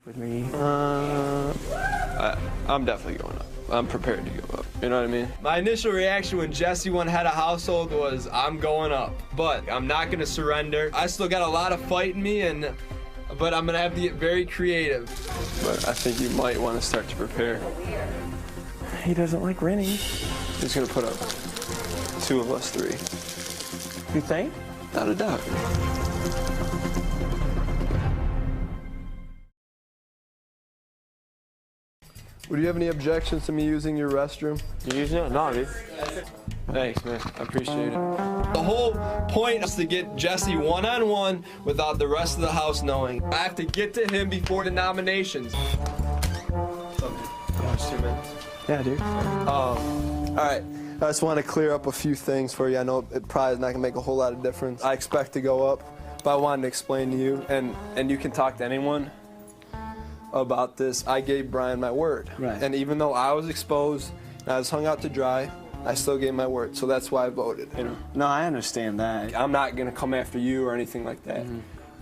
with me? I'm definitely going up. I'm prepared to go up. You know what I mean? My initial reaction when Jesse won head of household was, I'm going up, but I'm not gonna surrender. I still got a lot of fight in me, but I'm gonna have to get very creative. But I think you might want to start to prepare. He doesn't like winning. He's gonna put up 2 of us 3. You think? Without a doubt. Would you have any objections to me using your restroom? You using it? No, dude. Thanks, man. I appreciate it. The whole point is to get Jesse one-on-one without the rest of the house knowing. I have to get to him before the nominations. How much, 2 minutes? Yeah, dude. All right. I just want to clear up a few things for you. I know it probably is not going to make a whole lot of difference. I expect to go up, but I wanted to explain to you, and you can talk to anyone about this. I gave Brian my word. Right. And even though I was exposed and I was hung out to dry, I still gave my word. So that's why I voted. You know? No, I understand that. I'm not going to come after you or anything like that.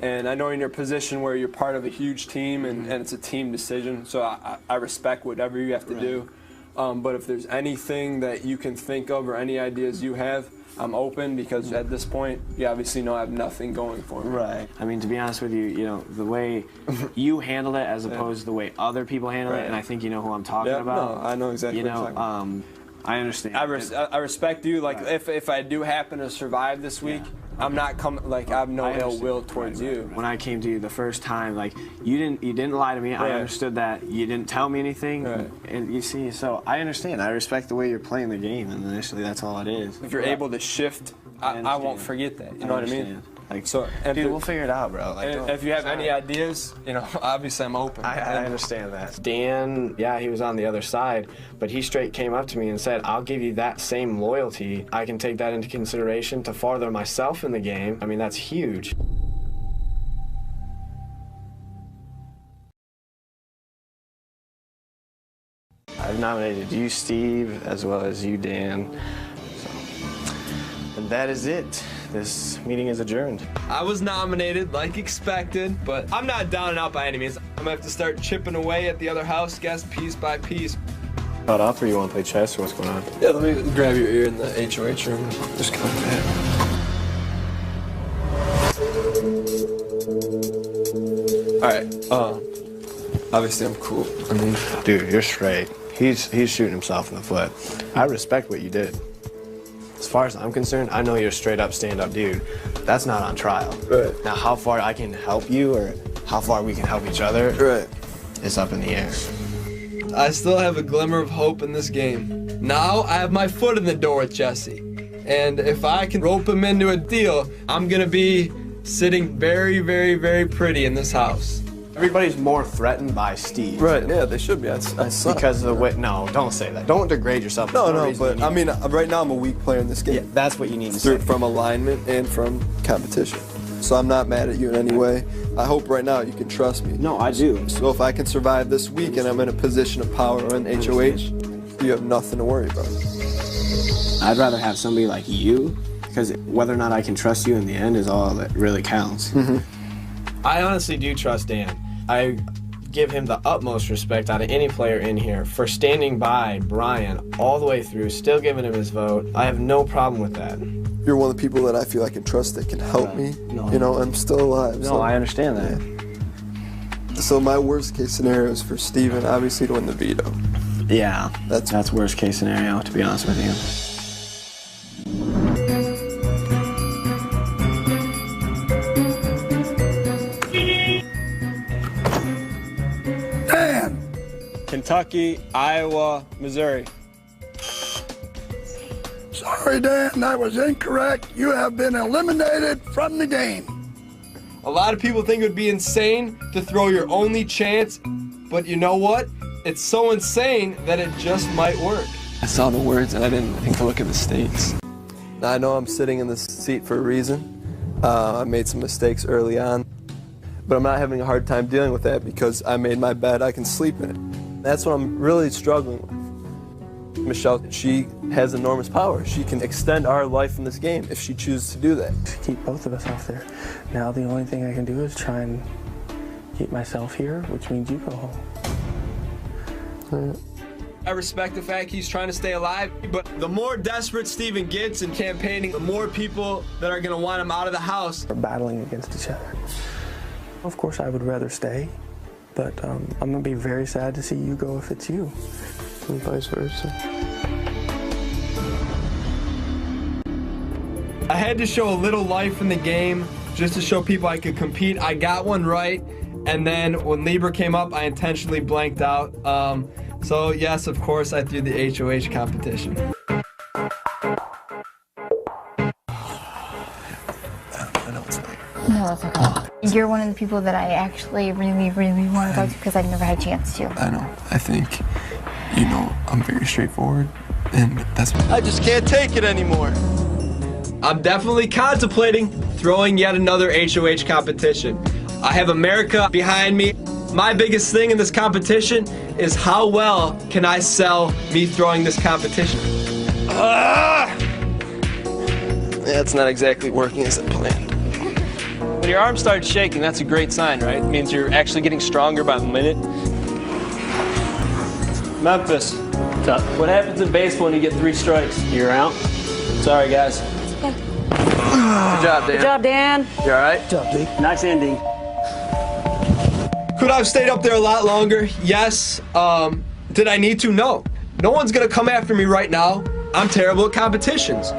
And I know you're in a position where you're part of a huge team and it's a team decision. So I respect whatever you have to do. But if there's anything that you can think of or any ideas you have, I'm open, because at this point, you obviously know I have nothing going for me. Right. I mean, to be honest with you, you know, the way you handle it as opposed to the way other people handle it, and I think you know who I'm talking about. No, I know exactly what you're talking about. I understand. I respect you. Like, if I do happen to survive this week, I'm not coming, like, I have no ill will towards you. When I came to you the first time, like, you didn't lie to me. I understood that. You didn't tell me anything. And you see, so I understand. I respect the way you're playing the game, and initially that's all it is. If you're able to shift, I won't forget that. You know what I mean? Like, so, dude, we'll figure it out, bro. Like, if you have any ideas, you know, obviously I'm open. I understand that. Dan, yeah, he was on the other side, but he straight came up to me and said, I'll give you that same loyalty. I can take that into consideration to farther myself in the game. I mean, that's huge. I've nominated you, Steve, as well as you, Dan. So, and that is it. This meeting is adjourned. I was nominated like expected, but I'm not down and out by any means. I'm gonna have to start chipping away at the other house guests piece by piece. Caught up, or you want to play chess, or what's going on? Yeah, let me grab your ear in the HOH room. Just come back. All right. Obviously I'm cool. I mean, dude, you're straight. He's shooting himself in the foot. I respect what you did. As far as I'm concerned, I know you're a straight up stand-up dude. That's not on trial. Right. Now, how far I can help you or how far we can help each other, is up in the air. I still have a glimmer of hope in this game. Now I have my foot in the door with Jesse. And if I can rope him into a deal, I'm gonna be sitting very, very, very pretty in this house. Everybody's more threatened by Steve. Right, yeah, they should be. I suck. Because of the way, no, don't say that. Don't degrade yourself. No, but I mean, right now I'm a weak player in this game. Yeah, that's what you need to say. From alignment and from competition. So I'm not mad at you in any way. I hope right now you can trust me. No, I do. So if I can survive this week and I'm in a position of power in HOH, you have nothing to worry about. I'd rather have somebody like you, because whether or not I can trust you in the end is all that really counts. I honestly do trust Dan. I give him the utmost respect out of any player in here for standing by Brian all the way through, still giving him his vote. I have no problem with that. You're one of the people that I feel I can trust that can help me. No. You know, I'm still alive. No, I understand that. Yeah. So my worst case scenario is for Steven, obviously, to win the veto. Yeah, that's worst case scenario, to be honest with you. Kentucky, Iowa, Missouri. Sorry, Dan, that was incorrect. You have been eliminated from the game. A lot of people think it would be insane to throw your only chance, but you know what? It's so insane that it just might work. I saw the words and I didn't think to look at the states. I know I'm sitting in this seat for a reason. I made some mistakes early on, but I'm not having a hard time dealing with that because I made my bed, I can sleep in it. That's what I'm really struggling with. Michelle, she has enormous power. She can extend our life in this game if she chooses to do that. Keep both of us off there. Now the only thing I can do is try and keep myself here, which means you go home. I respect the fact he's trying to stay alive, but the more desperate Steven gets in campaigning, the more people that are gonna want him out of the house. We're battling against each other. Of course, I would rather stay, but I'm gonna be very sad to see you go if it's you, and vice versa. I had to show a little life in the game just to show people I could compete. I got one right, and then when Libra came up, I intentionally blanked out. So yes, of course, I threw the HOH competition. I know it's not. No, that's okay. You're one of the people that I actually really, really want to go to because I've never had a chance to. I know. I think, you know, I'm very straightforward, and that's why I just can't take it anymore. I'm definitely contemplating throwing yet another HOH competition. I have America behind me. My biggest thing in this competition is how well can I sell me throwing this competition. That's not exactly working as planned. When your arm starts shaking, that's a great sign, right? It means you're actually getting stronger by the minute. Memphis, what's up? What happens in baseball when you get 3 strikes? You're out. Sorry, guys. Good job, Dan. Good job, Dan. You all right? Good job, Jake. Nice ending. Could I have stayed up there a lot longer? Yes. Did I need to? No. No one's gonna come after me right now. I'm terrible at competitions.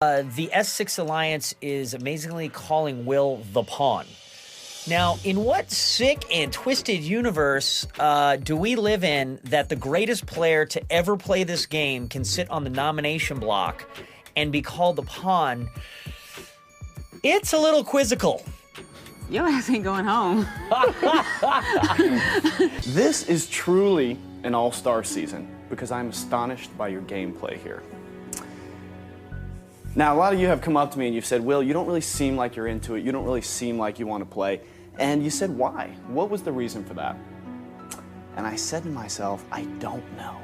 The S6 Alliance is amazingly calling Will the pawn. Now, in what sick and twisted universe do we live in that the greatest player to ever play this game can sit on the nomination block and be called the pawn? It's a little quizzical. Your ass ain't going home. This is truly an all-star season because I'm astonished by your gameplay here. Now, a lot of you have come up to me and you've said, Will, you don't really seem like you're into it. You don't really seem like you want to play. And you said, why? What was the reason for that? And I said to myself, I don't know.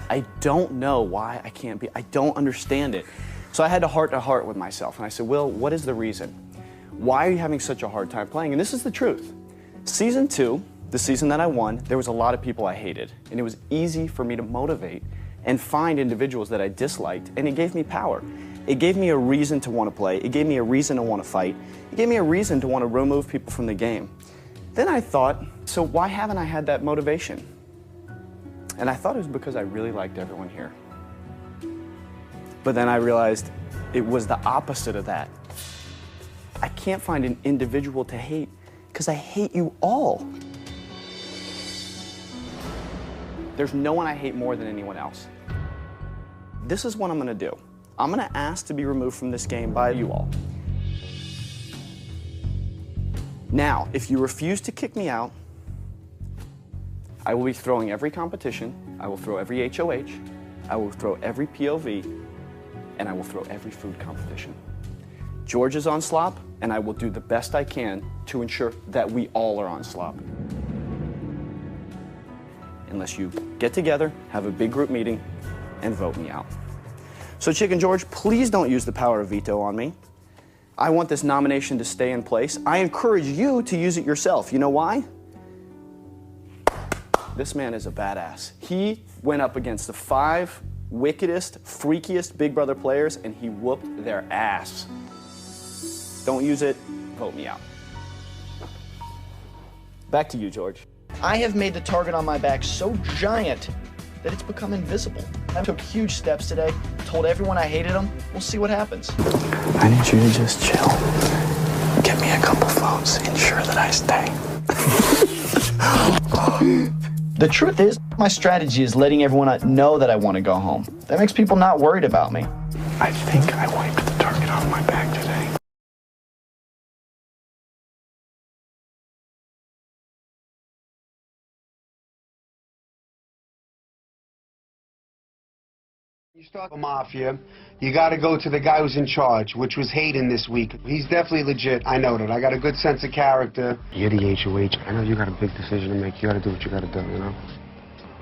I don't know why I can't be. I don't understand it. So I had a heart-to-heart with myself. And I said, Will, what is the reason? Why are you having such a hard time playing? And this is the truth. Season 2, the season that I won, there was a lot of people I hated. And it was easy for me to motivate and find individuals that I disliked. And it gave me power. It gave me a reason to want to play. It gave me a reason to want to fight. It gave me a reason to want to remove people from the game. Then I thought, so why haven't I had that motivation? And I thought it was because I really liked everyone here. But then I realized it was the opposite of that. I can't find an individual to hate because I hate you all. There's no one I hate more than anyone else. This is what I'm going to do. I'm going to ask to be removed from this game by you all. Now, if you refuse to kick me out, I will be throwing every competition, I will throw every HOH, I will throw every POV, and I will throw every food competition. George is on slop, and I will do the best I can to ensure that we all are on slop. Unless you get together, have a big group meeting, and vote me out. So Chicken George, please don't use the power of veto on me. I want this nomination to stay in place. I encourage you to use it yourself. You know why? This man is a badass. He went up against the 5 wickedest, freakiest Big Brother players, and he whooped their ass. Don't use it, vote me out. Back to you, George. I have made the target on my back so giant that it's become invisible. I took huge steps today, told everyone I hated them. We'll see what happens. I need you to just chill. Get me a couple votes. Ensure that I stay. The truth is, my strategy is letting everyone know that I want to go home. That makes people not worried about me. I think I wiped the target off my back today. You start the mafia, you got to go to the guy who's in charge, which was Hayden this week. He's definitely legit. I know that. I got a good sense of character. You're the HOH. I know you got a big decision to make. You got to do what you got to do, you know?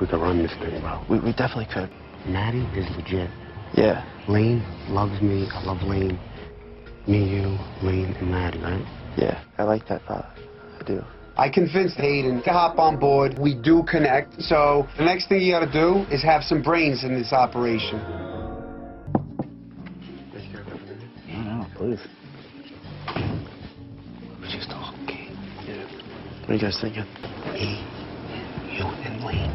We could run this thing, bro. We definitely could. Maddie is legit. Yeah. Lane loves me. I love Lane. Me, you, Lane, and Maddie, right? Yeah, I like that thought. I do. I convinced Hayden to hop on board. We do connect. So the next thing you got to do is have some brains in this operation. No, please. We just talk, okay? Yeah. What are you guys thinking? Me, you, and Lane.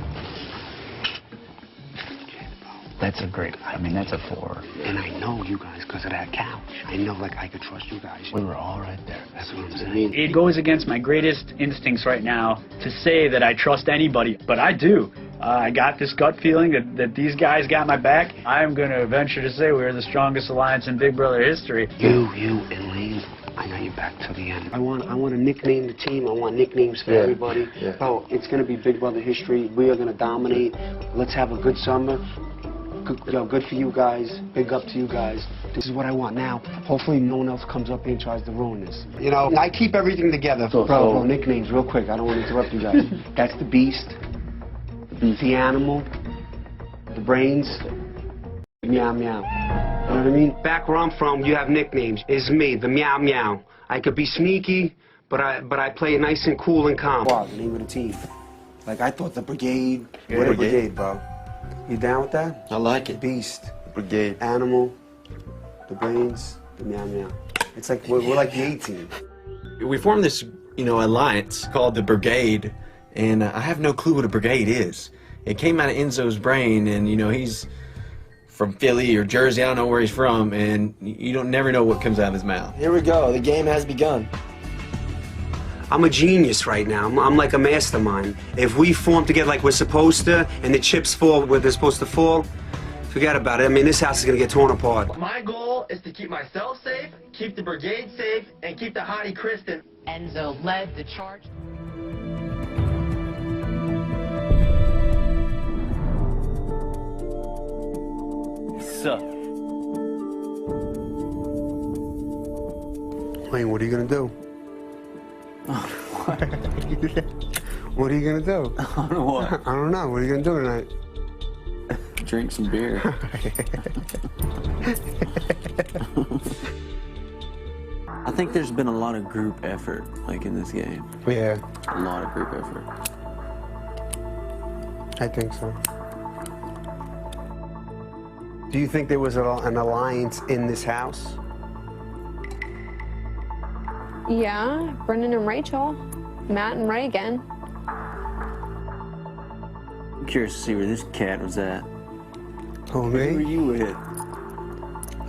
That's a great, that's a 4. And I know you guys because of that couch. I know, like, I could trust you guys. We were all right there. That's what I'm saying. It goes against my greatest instincts right now to say that I trust anybody, but I do. I got this gut feeling that these guys got my back. I'm going to venture to say we're the strongest alliance in Big Brother history. You, and Lane, I got your back to the end. I want to nickname the team. I want nicknames for everybody. Yeah. Bro, it's going to be Big Brother history. We are going to dominate. Let's have a good summer. Good for you guys. Big up to you guys. This is what I want now. Hopefully no one else comes up here and tries to ruin this. You know, I keep everything together. Bro, nicknames real quick. I don't want to interrupt you guys. That's the Beast, the Animal, the Brains, Meow Meow. You know what I mean? Back where I'm from, you have nicknames. It's me, the Meow Meow. I could be sneaky, but I play it nice and cool and calm. Wow, the name of the team. Like, I thought the Brigade. What a Brigade, bro. You down with that? I like it. Beast. Brigade. Animal. The Brains. The Meow Meow. It's like, we're like the A-team. We formed this, alliance called the Brigade, and I have no clue what a brigade is. It came out of Enzo's brain, and, he's from Philly or Jersey, I don't know where he's from, and you never know what comes out of his mouth. Here we go. The game has begun. I'm a genius right now. I'm like a mastermind. If we form together like we're supposed to, and the chips fall where they're supposed to fall, forget about it. This house is gonna get torn apart. My goal is to keep myself safe, keep the brigade safe, and keep the hottie Kristen. Enzo led the charge. So, Wayne, what are you gonna do? What are you gonna do? What? I don't know. What are you gonna do tonight? Drink some beer. I think there's been a lot of group effort, in this game. Yeah. A lot of group effort. I think so. Do you think there was an alliance in this house? Yeah, Brendan and Rachel, Matt and Ray again. I'm curious to see where this cat was at. Who, me? Who were you with?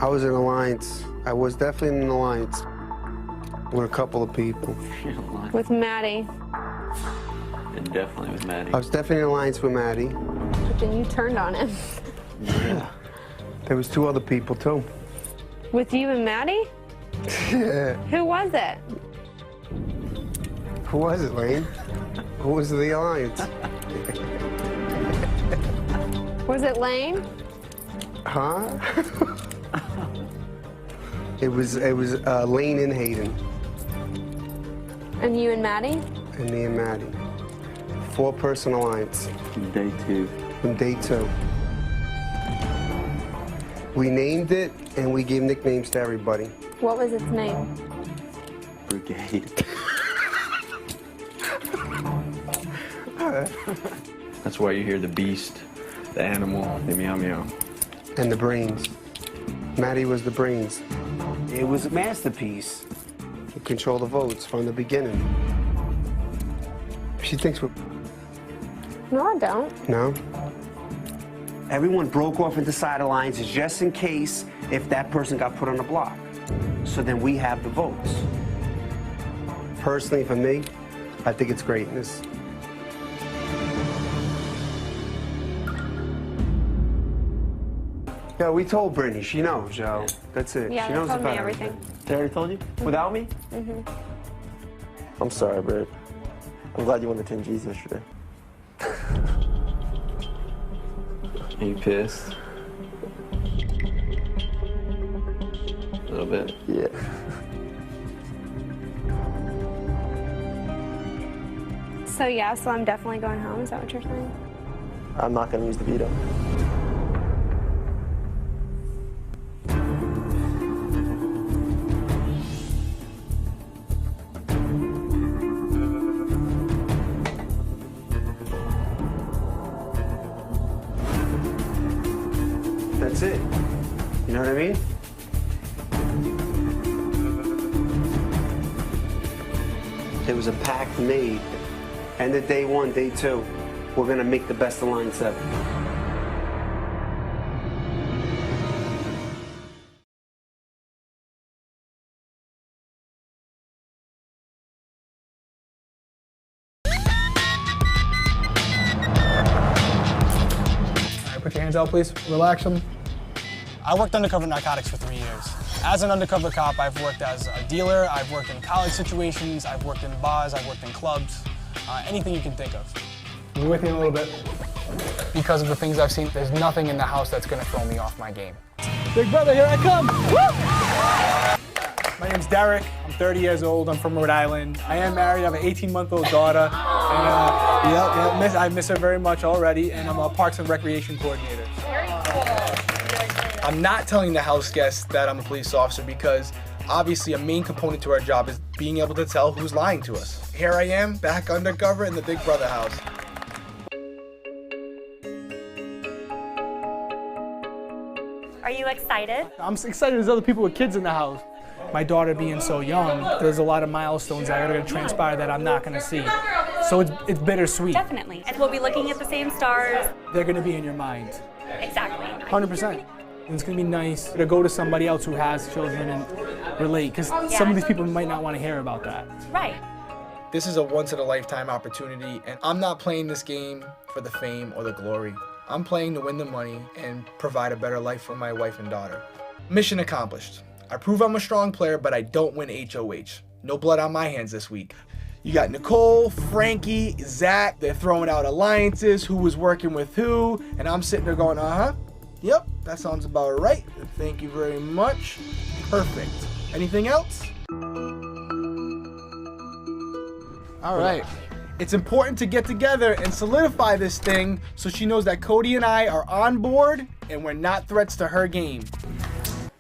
I was in an alliance. I was definitely in an alliance with a couple of people. With Maddie. And definitely with Maddie. I was definitely in an alliance with Maddie. But then you turned on him. Yeah. There was 2 other people, too. With you and Maddie? Yeah. Who was it? Who was it, Lane? Who was the alliance? Was it Lane? Huh? It was Lane and Hayden. And you and Maddie? And me and Maddie. 4-person alliance. From day 2. From day 2. We named it, and we gave nicknames to everybody. What was its name? Brigade. That's why you hear the beast, the animal, the meow meow. And the brains. Maddie was the brains. It was a masterpiece. He controlled the votes from the beginning. She thinks we're... No, I don't. No? Everyone broke off into side alliances just in case if that person got put on the block. So then we have the votes. Personally, for me, I think it's greatness. Yeah, we told Brittany. She knows, yo. That's it. Yeah, she they knows told me about everything. They already told you? Without me? Mm-hmm. I'm sorry, Britt. I'm glad you won the 10 G's yesterday. Are you pissed? A little bit. Yeah. So yeah, so I'm definitely going home. Is that what you're saying? I'm not gonna use the veto. That's it. You know what I mean? There was a pact made. End of day one, day two, we're gonna make the best alliance ever. Put your hands out, please. Relax them. I worked undercover narcotics for 3 years. As an undercover cop, I've worked as a dealer, I've worked in college situations, I've worked in bars, I've worked in clubs, anything you can think of. Be with me a little bit. Because of the things I've seen, there's nothing in the house that's gonna throw me off my game. Big brother, here I come! Woo! My name's Derrick, I'm 30 years old, I'm from Rhode Island. I am married, I have an 18-month-old daughter. And I miss her very much already, and I'm a Parks and Recreation coordinator. Very cool. I'm not telling the house guests that I'm a police officer because obviously a main component to our job is being able to tell who's lying to us. Here I am, back undercover in the Big Brother house. Are you excited? I'm excited there's other people with kids in the house. My daughter being so young, there's a lot of milestones that are going to transpire that I'm not going to see. So it's bittersweet. Definitely. And we'll be looking at the same stars. They're going to be in your mind. Exactly. 100%. And it's going to be nice to go to somebody else who has children and relate, because some of these people might not want to hear about that. Right. This is a once-in-a-lifetime opportunity, and I'm not playing this game for the fame or the glory. I'm playing to win the money and provide a better life for my wife and daughter. Mission accomplished. I prove I'm a strong player, but I don't win HOH. No blood on my hands this week. You got Nicole, Frankie, Zach, they're throwing out alliances, who was working with who, and I'm sitting there going, yep, that sounds about right. Thank you very much. Perfect. Anything else? All right. It's important to get together and solidify this thing so she knows that Cody and I are on board and we're not threats to her game.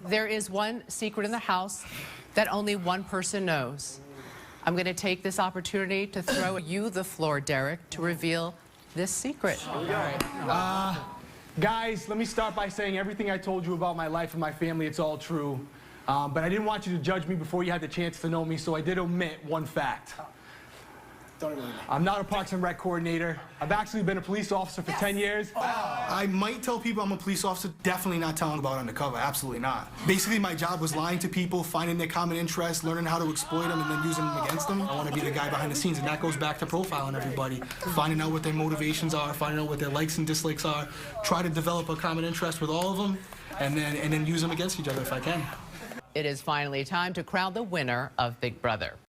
There is one secret in the house that only one person knows. I'm going to take this opportunity to throw you the floor, Derrick, to reveal this secret. All right. Guys, let me start by saying everything I told you about my life and my family, it's all true. But I didn't want you to judge me before you had the chance to know me, so I did omit one fact. I'm not a Parks and Rec coordinator. I've actually been a police officer for 10 years. I might tell people I'm a police officer, definitely not telling about undercover, absolutely not. Basically, my job was lying to people, finding their common interests, learning how to exploit them, and then using them against them. I want to be the guy behind the scenes, and that goes back to profiling everybody, finding out what their motivations are, finding out what their likes and dislikes are, try to develop a common interest with all of them, and then use them against each other if I can. It is finally time to crown the winner of Big Brother.